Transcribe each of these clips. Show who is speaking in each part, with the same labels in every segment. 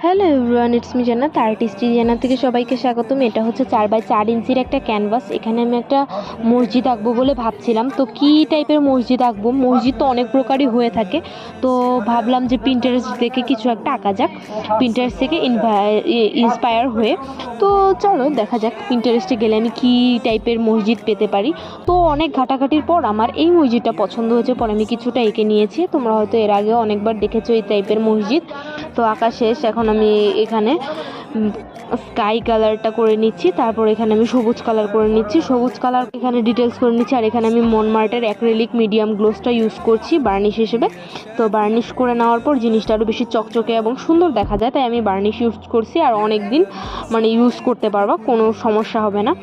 Speaker 1: Hello everyone, it's me জান্নাত, artistry জান্নাত থেকে সবাইকে স্বাগতম। এটা হচ্ছে 4x4 ইঞ্চির একটা ক্যানভাস। এখানে আমি একটা মসজিদ আঁকবো বলে ভাবছিলাম। তো কী টাইপের মসজিদ আঁকবো? মসজিদ তো অনেক প্রকারই হয়ে থাকে, তো ভাবলাম যে পিন্টারেস্ট দেখে কিছু একটা আঁকা যাক, পিন্টারেস্ট থেকে ইন্সপায়ার হয়ে। তো চলো দেখা যাক পিন্টারেস্টে গেলে আমি কী টাইপের মসজিদ পেতে পারি। তো অনেক ঘাটাঘাটির পর আমার এই মসজিদটা পছন্দ হয়েছে, পরে আমি কিছুটা এঁকে নিয়েছি। তোমরা হয়তো এর আগেও অনেকবার দেখেছো এই টাইপের মসজিদ। তো আঁকা শেষ, এখন আমি এখানে স্কাই কালারটা করে নিচ্ছি, তারপর এখানে আমি সবুজ কালার করে নিচ্ছি, সবুজ কালার এখানে ডিটেলস করে নিচ্ছি। আর এখানে আমি মনমার্টের অ্যাক্রিলিক মিডিয়াম গ্লোসটা ইউজ করছি বার্নিশ হিসেবে। তো বার্নিশ করে নেওয়ার পর জিনিসটা আরও বেশি চকচকে এবং সুন্দর দেখা যায়, তাই আমি বার্নিশ ইউজ করছি। আর অনেক দিন ইউজ করতে পারবা, কোনো সমস্যা হবে না।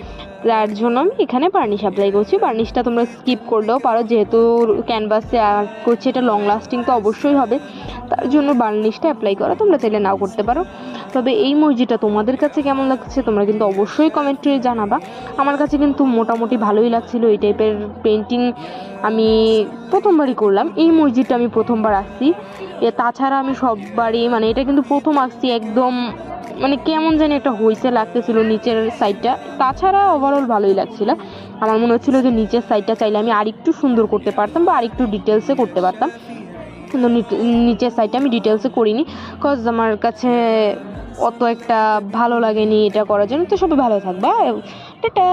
Speaker 1: তার জন্য আমি এখানে বার্নিশ অ্যাপ্লাই করছি। বার্নিশটা তোমরা স্কিপ করলেও পারো, যেহেতু ক্যানভাসে আর্ট করছি, এটা লং লাস্টিং তো অবশ্যই হবে, তার জন্য বার্নিশটা অ্যাপ্লাই করা তোমরা চাইলে নাও করতে পারো। তবে এই মসজিদটা তোমাদের কাছে কেমন লাগছে তোমরা কিন্তু অবশ্যই কমেন্টে জানাবা। আমার কাছে কিন্তু মোটামুটি ভালোই লাগছিল। এই টাইপের পেন্টিং আমি প্রথমবারই করলাম, এই মসজিদটা আমি প্রথমবার আসছি। তাছাড়া আমি সববারই এটা কিন্তু প্রথম আসছি, একদম কেমন জানি একটা হয়েছে লাগতেছিল নিচের সাইডটা। তাছাড়া ওভারঅল ভালোই লাগছিল। আমার মনে হচ্ছিল যে নিচের সাইডটা চাইলে আমি আরেকটু সুন্দর করতে পারতাম বা আরেকটু ডিটেলসে করতে পারতাম, কিন্তু নিচের সাইডটা আমি ডিটেলসে করিনি, কজ আমার কাছে অত একটা ভালো লাগেনি এটা করার জন্য। তো সবাই ভালো থাকবা, টাটা।